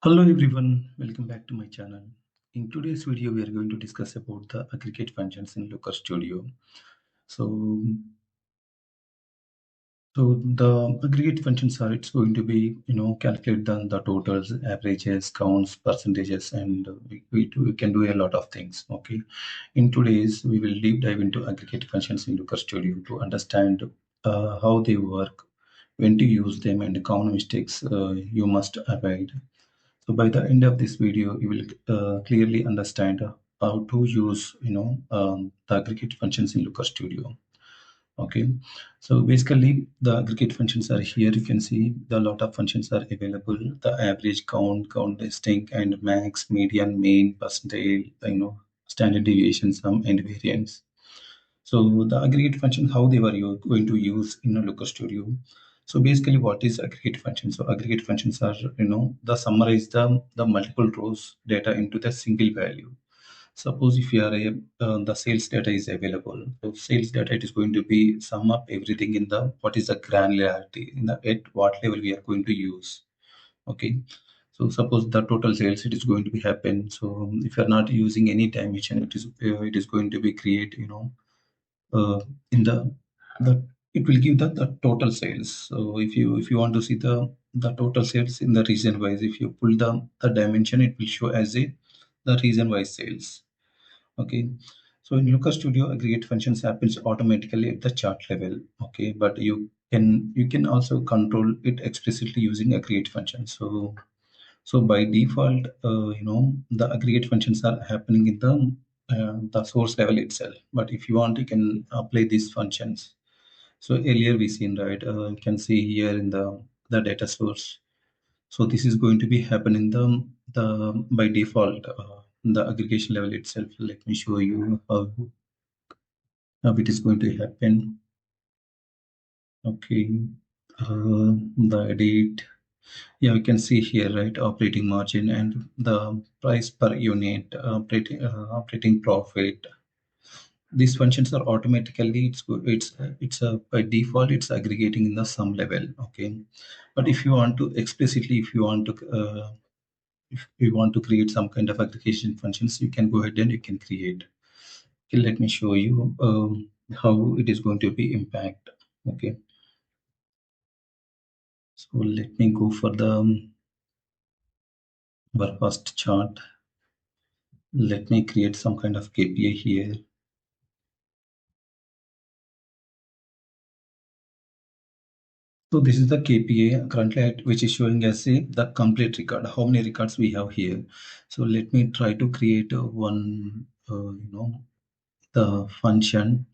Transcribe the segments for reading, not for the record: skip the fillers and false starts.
Hello everyone, welcome back to my channel. In today's video, we are going to discuss about the aggregate functions in Looker Studio. So, so the aggregate functions are it's going to be calculate the totals, averages, counts, percentages, and we can do a lot of things. Okay, in today's we will deep dive into aggregate functions in Looker Studio to understand how they work, when to use them, and common mistakes you must avoid. So by the end of this video, you will clearly understand how to use, the aggregate functions in Looker Studio. Okay, so basically the aggregate functions are here. You can see the lot of functions are available. The average, count, distinct, and max, median, mean, percentile, standard deviation, sum, and variance. So the aggregate functions, how they were you going to use in a Looker Studio. So basically, what is aggregate functions? So aggregate functions are, the summarize the multiple rows data into the single value. Suppose if you are the sales data is available. So sales data, it is going to be sum up everything in the what is the granularity in the at what level we are going to use. Okay. So suppose the total sales it is going to be happen. So if you are not using any dimension, it is going to be create in the it will give the total sales. So if you want to see the total sales in the region wise, if you pull the dimension, it will show as the region wise sales. Okay, so in Looker Studio, aggregate functions happens automatically at the chart level. Okay, but you can also control it explicitly using aggregate functions. So by default, the aggregate functions are happening in the source level itself. But if you want, you can apply these functions. So earlier we seen, right, you can see here in the data source. So this is going to be happen in the by default the aggregation level itself. Let me show you how it is going to happen. Okay, the edit. Yeah, we can see here, right, operating margin and the price per unit, operating profit. These functions are automatically, it's good. It's by default, it's aggregating in the sum level. Okay, but if you want to explicitly, if you want to create some kind of aggregation functions, you can go ahead and you can create. Okay, let me show you how it is going to be impact. Okay, so let me go for the our first chart. Let me create some kind of KPI here. So this is the KPI currently which is showing as the complete record, how many records we have here. So let me try to create one, the function.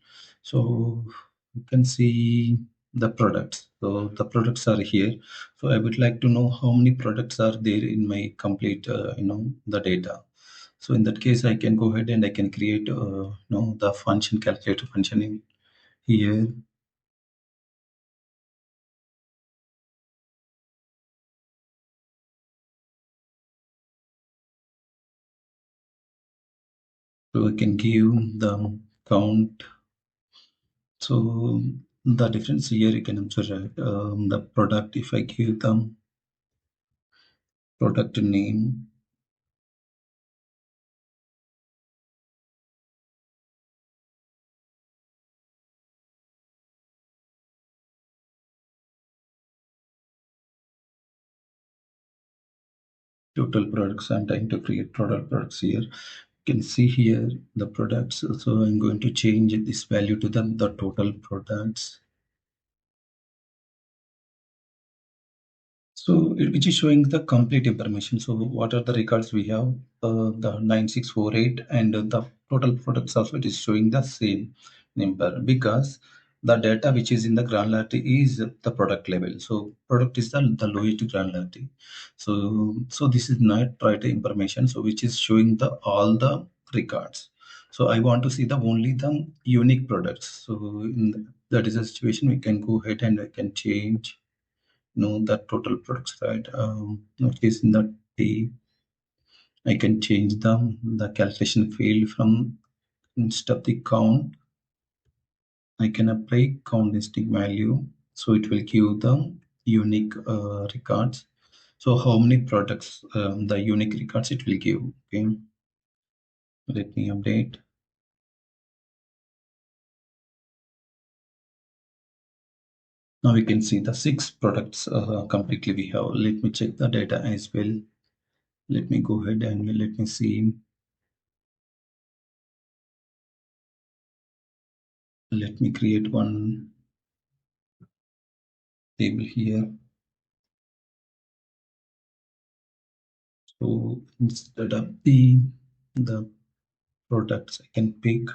So you can see the products. So the products are here. So I would like to know how many products are there in my complete, the data. So in that case, I can go ahead and I can create, the function calculator function in here. So I can give the count. So the difference here you can observe, right? The product, if I give them product name, total products, I'm trying to create total products here. You can see here the products. So I'm going to change this value to the total products. So which is showing the complete information. So what are the records we have? The 9648 and the total products also it is showing the same number because the data which is in the granularity is the product level. So product is the lowest granularity. So this is not right information. So which is showing the all the records. So I want to see the only the unique products. So that is a situation we can go ahead and I can change the total products, right? Which is in the D. I can change the calculation field from instead of the count. I can apply count distinct value, so it will give the unique records. So how many products, the unique records it will give. Okay, let me update. Now we can see the 6 products completely we have. Let me check the data as well. Let me go ahead and let me see. Let me create one table here. So instead of the products, I can pick.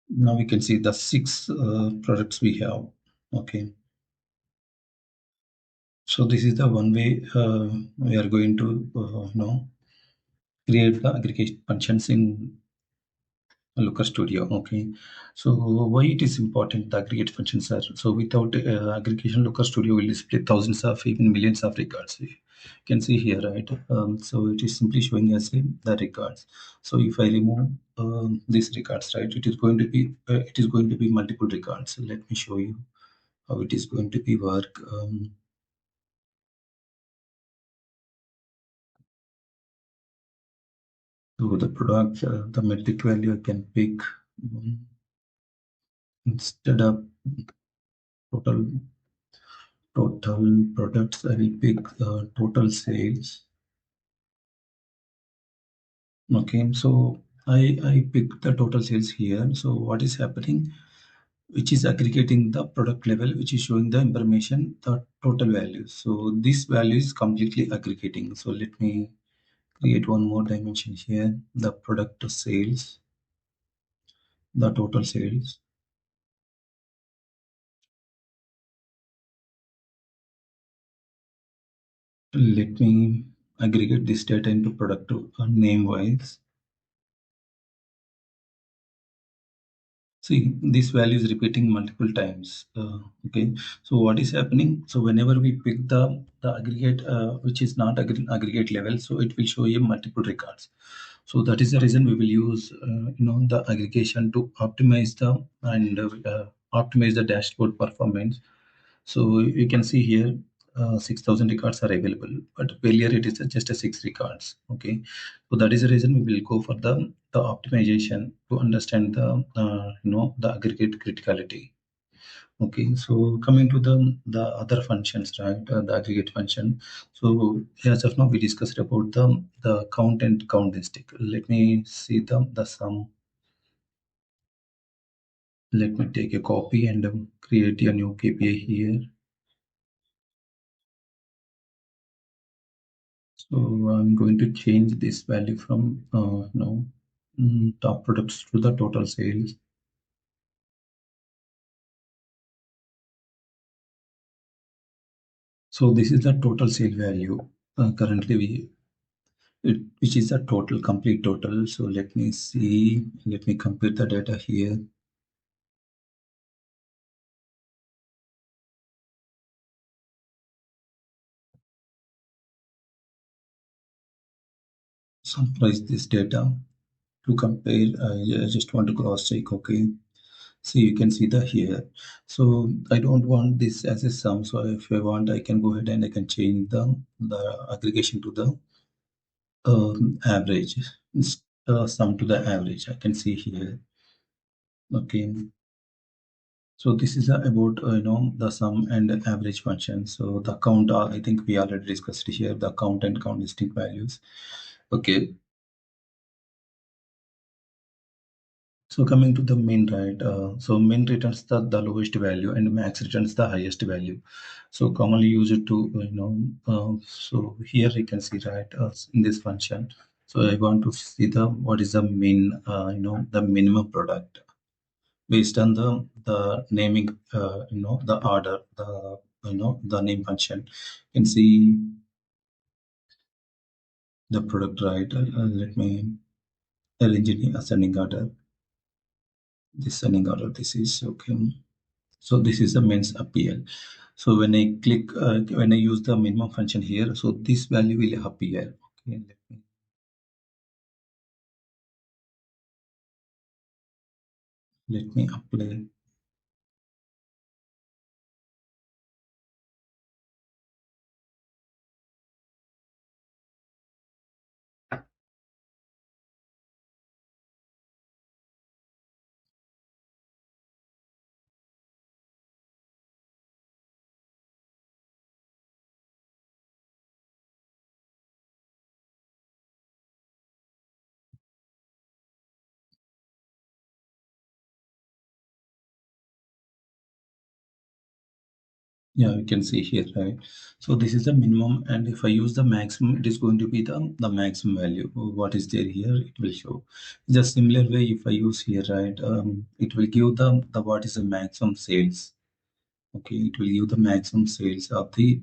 Now we can see the 6 products we have. Okay. So this is the one way we are going to create the aggregate functions in Looker Studio. Okay, so why it is important? The aggregate functions are so without aggregation, Looker Studio will display thousands of even millions of records. You can see here, right? So it is simply showing us the records. So if I remove these records, right, it is going to be multiple records. So let me show you how it is going to be work. So the product, the metric value I can pick instead of total products, I will pick total sales. Okay, so I pick the total sales here. So what is happening? Which is aggregating the product level, which is showing the information, the total value. So this value is completely aggregating. So let me create one more dimension here, the product sales, the total sales. Let me aggregate this data into product name wise. See, this value is repeating multiple times. Okay, so what is happening? So whenever we pick the aggregate, which is not aggregate level, so it will show you multiple records. So that is the reason we will use, the aggregation to optimize the dashboard performance. So you can see here, 6,000 records are available, but earlier it is just a 6 records. Okay, so that is the reason we will go for the optimization to understand the aggregate criticality. Okay, so coming to the other functions, right? The aggregate function. So as of now, we discussed about the count and count stick. Let me see the sum. Let me take a copy and create a new KPI here. So I'm going to change this value from top products to the total sales. So this is the total sale value. Currently which is the total complete total. So let me see. Let me compare the data here. Summarize this data to compare. I just want to cross check. Okay. So you can see the here. So I don't want this as a sum. So if I want, I can go ahead and I can change the aggregation to the average. Sum to the average. I can see here. Okay. So this is about the sum and average function. So the count, I think we already discussed here the count and count distinct values. Okay. So coming to the min, right? So min returns the lowest value and max returns the highest value. So commonly used to so here you can see, right, in this function. So I want to see the what is the min, the minimum product based on the naming, the order, the name function. You can see the product, right. Let me arrange it in ascending order. This ascending order, this is okay. So this is the men's appeal. So when I click, when I use the minimum function here, so this value will appear. Okay, let me apply. Yeah, you can see here, right? So this is the minimum, and if I use the maximum, it is going to be the maximum value. What is there here, it will show. Just similar way, if I use here, right, it will give the what is the maximum sales. Okay, it will give the maximum sales of the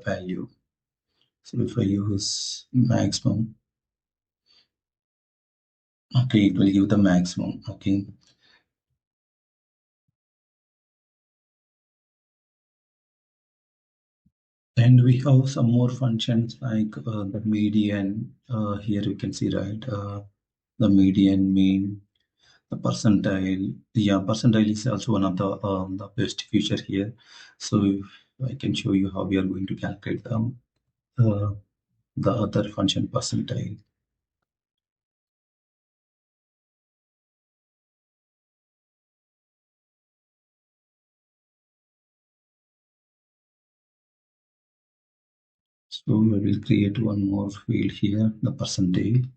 value. So if I use maximum, okay, it will give the maximum. Okay, and we have some more functions like the median. Here you can see, right, the median, mean, the percentile. Yeah, percentile is also one of the best feature here. So if I can show you how we are going to calculate uh, the other function percentile. So we will create one more field here, the percentile.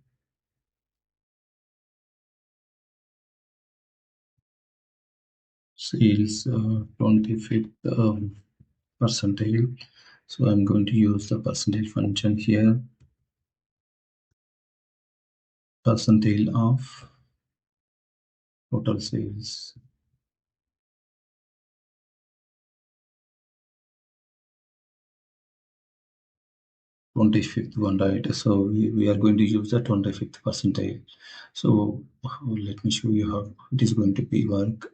Sales 25th percentile. So I'm going to use the percentile function here, percentile of total sales. 25th one, right? So we are going to use the 25th percentile. So let me show you how it is going to be work.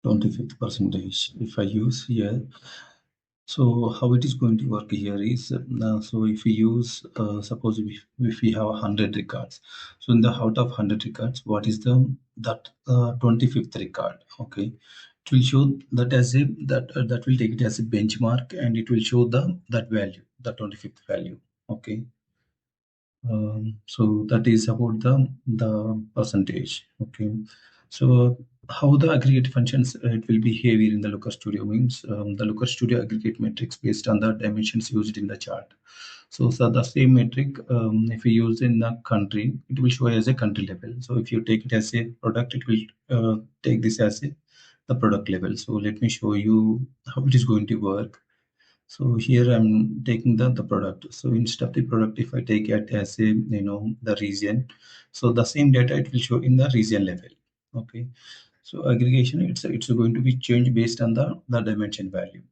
25th percentage. If I use here, so how it is going to work here is, so if we use, suppose if we have 100 records, so in the out of 100 records, what is that 25th record? Okay, it will show that as a that will take it as a benchmark, and it will show that value, the 25th value. Okay, so that is about the percentage. Okay, so how the aggregate functions it will behave here in the Looker Studio means, the Looker Studio aggregate metrics based on the dimensions used in the chart. So the same metric, if we use in the country, it will show as a country level. So if you take it as a product, it will take this as a the product level. So let me show you how it is going to work. So here I'm taking the product. So instead of the product, if I take it as a the region, so the same data it will show in the region level. Okay. So aggregation, it's going to be changed based on the dimension value.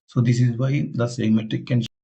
So this is why the same metric can